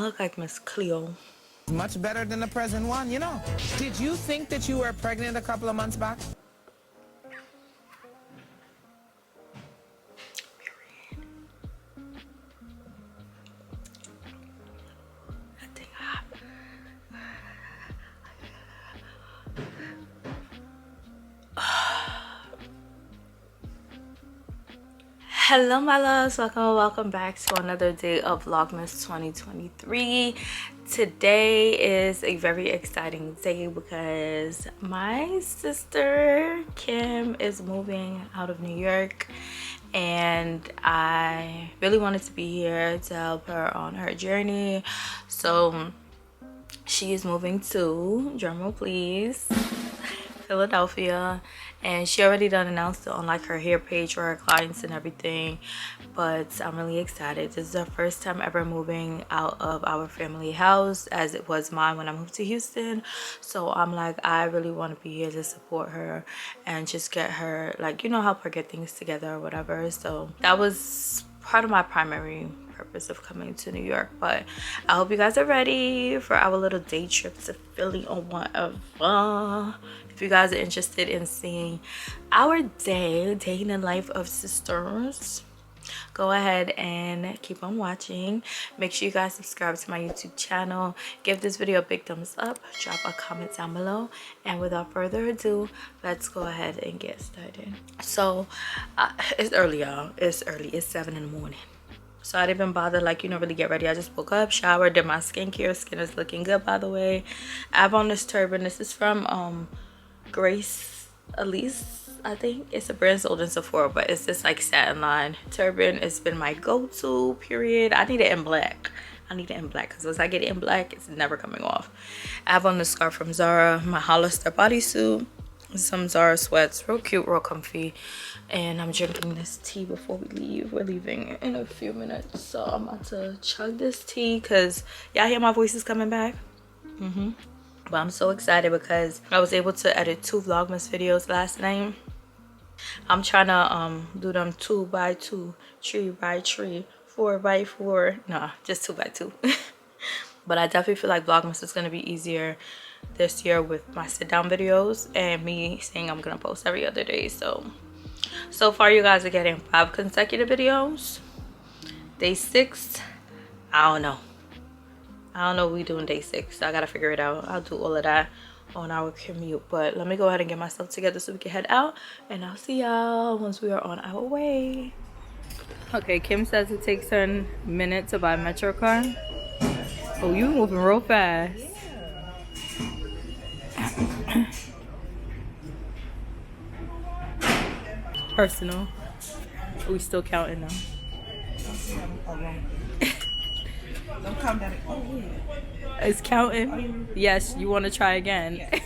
look like Miss Cleo. Much better than the present one, you know. Did you think that you were pregnant a couple of months back? Hello my loves, welcome back to another day of Vlogmas 2023. Today is a very exciting day because my sister Kim is moving out of New York, and I really wanted to be here to help her on her journey. So she is moving to, drumroll please, Philadelphia, and she already done announced it on like her hair page for her clients and everything. But I'm really excited. This is our first time ever moving out of our family house, as it was mine when I moved to Houston. So I'm like, I really want to be here to support her and just get her, like, you know, help her get things together or whatever. So that was part of my primary purpose of coming to New York. But I hope you guys are ready for our little day trip to Philly or whatever. If you guys are interested in seeing our day in the life of sisters, go ahead and keep on watching. Make sure you guys subscribe to my YouTube channel, give this video a big thumbs up, drop a comment down below, and without further ado, let's go ahead and get started. So it's early, y'all. It's early. It's 7 in the morning. So I didn't even bother, like, you know, really get ready. I just woke up, showered, did my skincare. Skin is looking good, by the way. I have on this turban. This is from Grace Elise, I think. It's a brand sold in Sephora, but it's this like satin line turban. It's been my go-to, period. I need it in black. I need it in black because once I get it in black, it's never coming off. I have on the scarf from Zara, my Hollister bodysuit, some Zara sweats, real cute, real comfy. And I'm drinking this tea before we leave. We're leaving in a few minutes, so I'm about to chug this tea because y'all hear my voice is coming back. But I'm so excited because I was able to edit 2 Vlogmas videos last night. I'm trying to do them 2 by 2, 3 by 3, 4 by 4. Nah, just 2 by 2. But I definitely feel like Vlogmas is going to be easier this year with my sit down videos and me saying I'm going to post every other day. So far you guys are getting 5 consecutive videos. Day 6, I don't know what we doing day 6. I gotta figure it out. I'll do all of that on our commute, but let me go ahead and get myself together so we can head out, and I'll see y'all once we are on our way. Okay, Kim says it takes her a minute to buy a Metro car. Oh, you moving real fast. Personal. We still counting now. Don't count that. Oh, yeah. It's counting. Yes, you want to try again? Yes.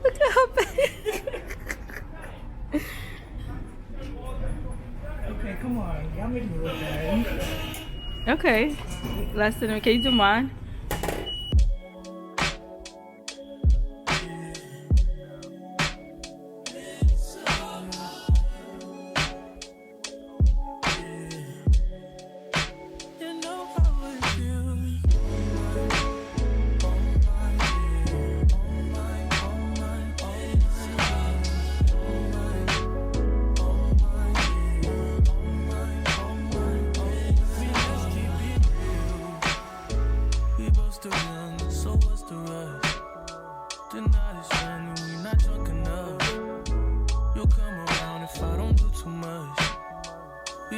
Look at her back. Okay, come on. Y'all make me look bad. Okay. Less than, can you do mine?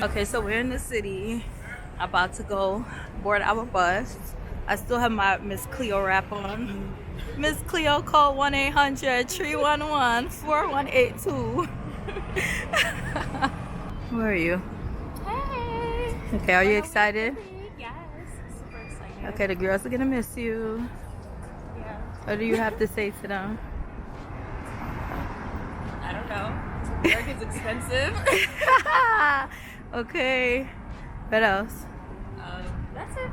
Okay, so we're in the city, about to go board our bus. I still have my Miss Cleo wrap on. Miss Cleo, call 1-800-311-4182. Where are you? Hey! Okay, are you excited? Yes, super excited. Okay, the girls are gonna miss you. Yeah. What do you have to say to them? I don't know. New York is expensive. Okay. What else? That's it.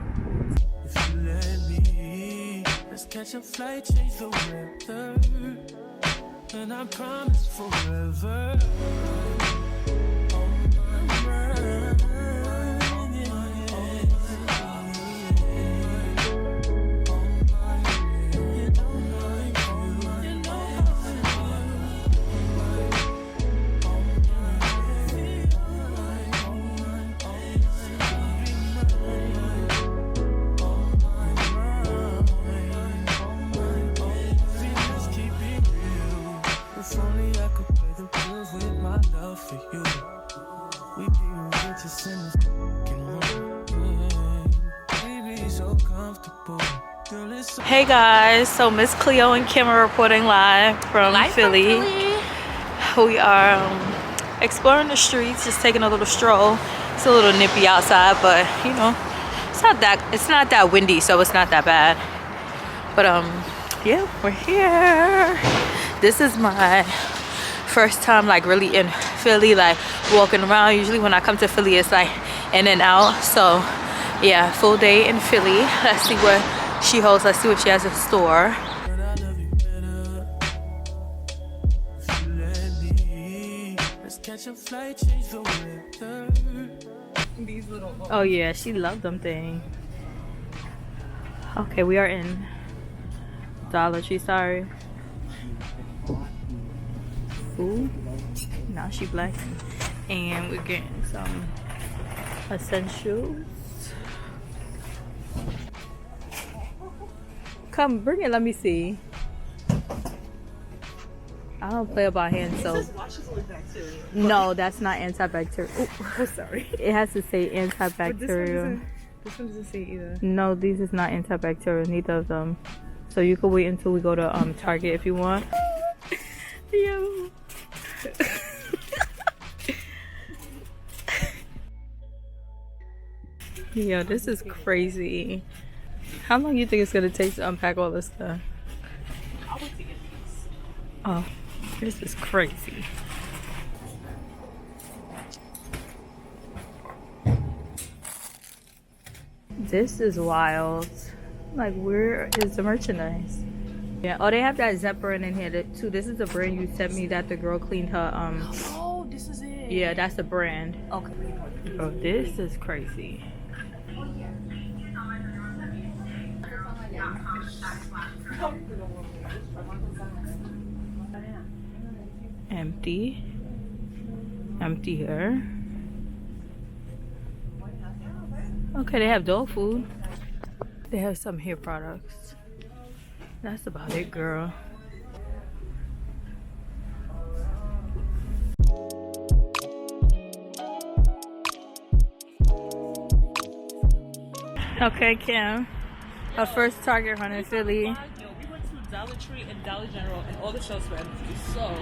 If you let me, let's catch a flight, change the weather, and I promise forever. On my mind. in the fucking room. Baby, so comfortable. Girl, it's so Hey guys, so Miss Cleo and Kim are reporting live from Philly. We are exploring the streets, just taking a little stroll. It's a little nippy outside, but you know, it's not that windy, so it's not that bad. But yeah, we're here. This is my first time like really in Philly, like walking around. Usually when I come to Philly, it's like in and out. So yeah, full day in Philly. Let's see what she holds. Let's see what she has in store. but I love you better. If you let me, let's catch a flight, change the weather. These little. Oh yeah, she loved them things. Okay, we are in Dollar Tree, sorry. Ooh, now she black. And we're getting some essentials. Come, bring it, let me see. I don't play about hand soap. Washes away bacteria. No, that's not antibacterial. Oh, sorry. It has to say antibacterial. This one doesn't say either. No, these is not antibacterial, neither of them. So you could wait until we go to Target if you want. Yo. Yo, this is crazy. How long do you think it's gonna take to unpack all this stuff? I want to get these. Oh, this is crazy. This is wild. Like, where is the merchandise? Yeah. Oh, they have that Zeppelin in here too. This is the brand you sent me that the girl cleaned her. Oh, this is it. Yeah, that's the brand. Okay. Bro, this is crazy. Empty. Empty here. Okay, they have dog food. They have some hair products. That's about it, girl. Okay, Kim. Our first Target run in Philly. Yo, we went to Dollar Tree and Dollar General and all the shelves were empty. So,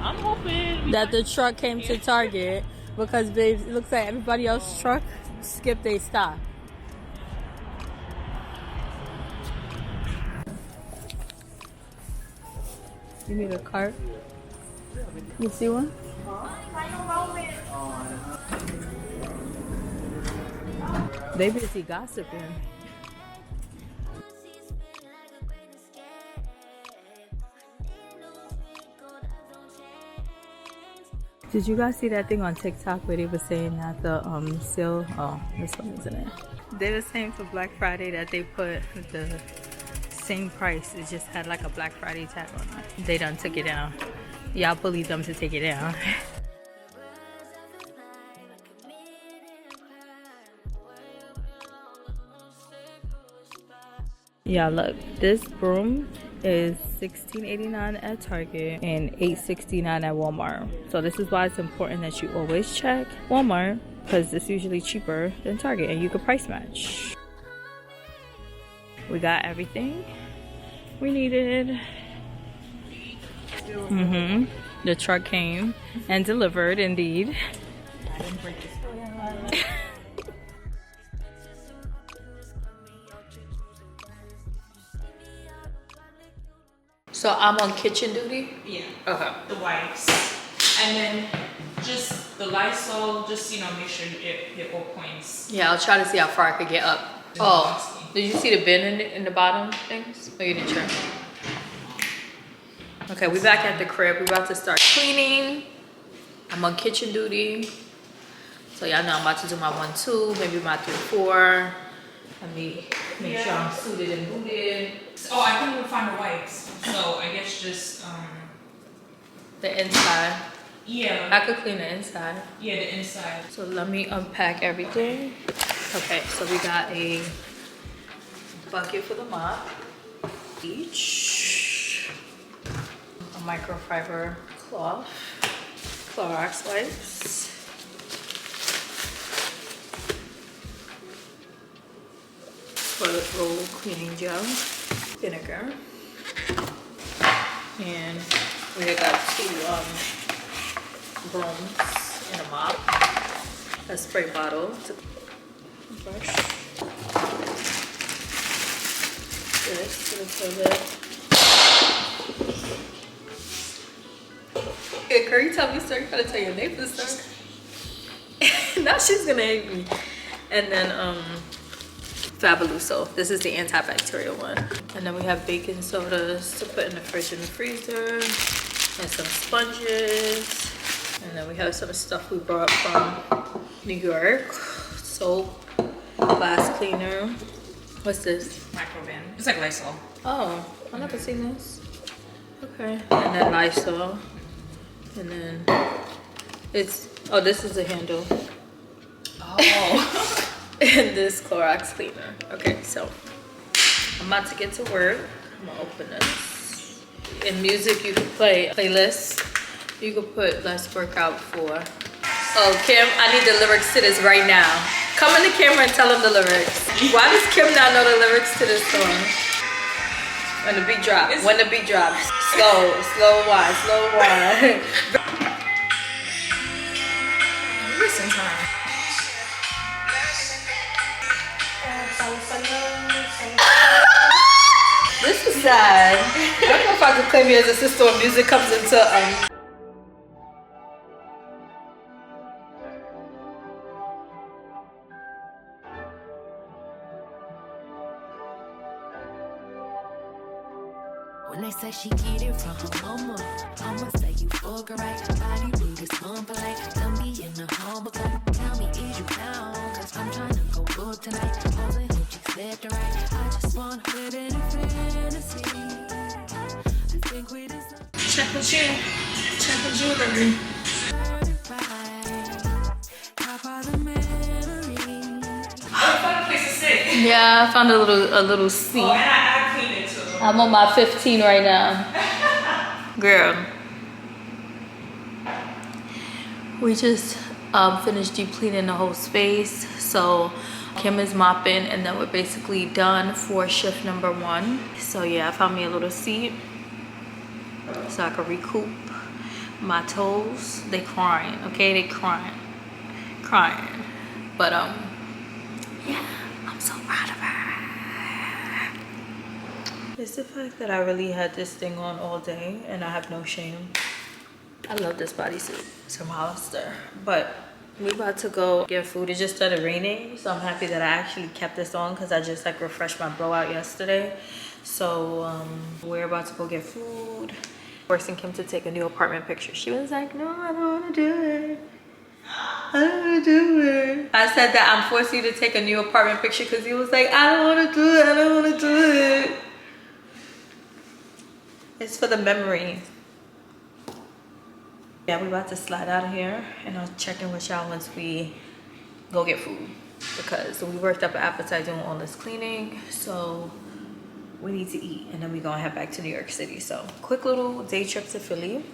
I'm hoping That the truck came to Target because, babes, it looks like everybody else's truck skipped their stop. You need a cart? You see one? They busy gossiping. Did you guys see that thing on TikTok where they were saying that the sale? Oh, this one isn't it? They were saying for Black Friday that they put the same price. It just had like a Black Friday tag on it. They done took it down. Y'all bullied them to take it down. Yeah, look, this broom is $16.89 at Target and $8.69 at Walmart. So this is why it's important that you always check Walmart, because it's usually cheaper than Target and you can price match. We got everything we needed. The truck came and delivered, indeed. I didn't break this. So I'm on kitchen duty? Yeah. Okay. The wipes. And then just the Lysol, just, you know, make sure you hit all points. Yeah, I'll try to see how far I could get up. Oh, did you see the bin in the bottom things? Oh, you didn't check. Okay, we back at the crib. We're about to start cleaning. I'm on kitchen duty. So y'all know I'm about to do my 1-2, maybe my 3-4. Let me make sure I'm suited and booted. Oh, I couldn't even find the wipes. So I guess just, The inside. yeah. I could clean the inside. Yeah, the inside. So let me unpack everything. Okay, so we got a bucket for the mop each, a microfiber cloth, Clorox wipes, toilet roll cleaning gel, vinegar, and we got 2 brooms and a mop, a spray bottle, brush, this to the toilet. Yeah, girl, you tell me, sir, you gotta tell your neighbors, sir. Now she's gonna hate me. And then Fabuloso. This is the antibacterial one. And then we have baking sodas to put in the fridge and the freezer, and some sponges. And then we have some stuff we brought from New York. Soap, glass cleaner. What's this? Microban. It's like Lysol. Oh, I never seen this. Okay. And then Lysol. And then it's, oh, this is a handle. Oh. And this Clorox cleaner. Okay, so I'm about to get to work. I'm gonna open this. In music, you can play playlists. You can put Let's Work Out for. Oh, Kim, I need the lyrics to this right now. Come in the camera and tell them the lyrics. Why does Kim not know the lyrics to this song? When the beat drops. When the beat drops. Slow, slow wine, slow wine. Listen to her. This is sad. I don't know if I could claim you as a sister when music comes into When they say she get it from her mama, I'ma say you fuck her right. Body rude is unpolite. Tell me in the home, tell me is you down? Cause I'm trying to go up tonight. Holding hope she slept right. I just wanna live in a fantasy. I think we deserve Check with you. Check with jewelry. top of the memories. I found a place to sit. Yeah, I found a little seat. Oh, and I cleaned it too. I'm on my 15 right now. Girl. We just finished deep cleaning the whole space. So Kim is mopping and then we're basically done for shift number 1. So yeah, I found me a little seat so I can recoup my toes. They crying, okay? They crying. But yeah, I'm so proud of her. It's the fact that I really had this thing on all day and I have no shame. I love this bodysuit. It's from Hollister. But we about to go get food. It just started raining, so I'm happy that I actually kept this on because I just like refreshed my blowout yesterday. So we're about to go get food. Forcing Kim to take a new apartment picture. She was like, no, I don't want to do it. I don't want to do it. I said that I'm forcing you to take a new apartment picture because he was like, I don't want to do it. I don't want to do it. It's for the memory. Yeah, we're about to slide out of here and I'll check in with y'all once we go get food because we worked up an appetite doing all this cleaning. So we need to eat and then we're gonna head back to New York City. So quick little day trip to Philly.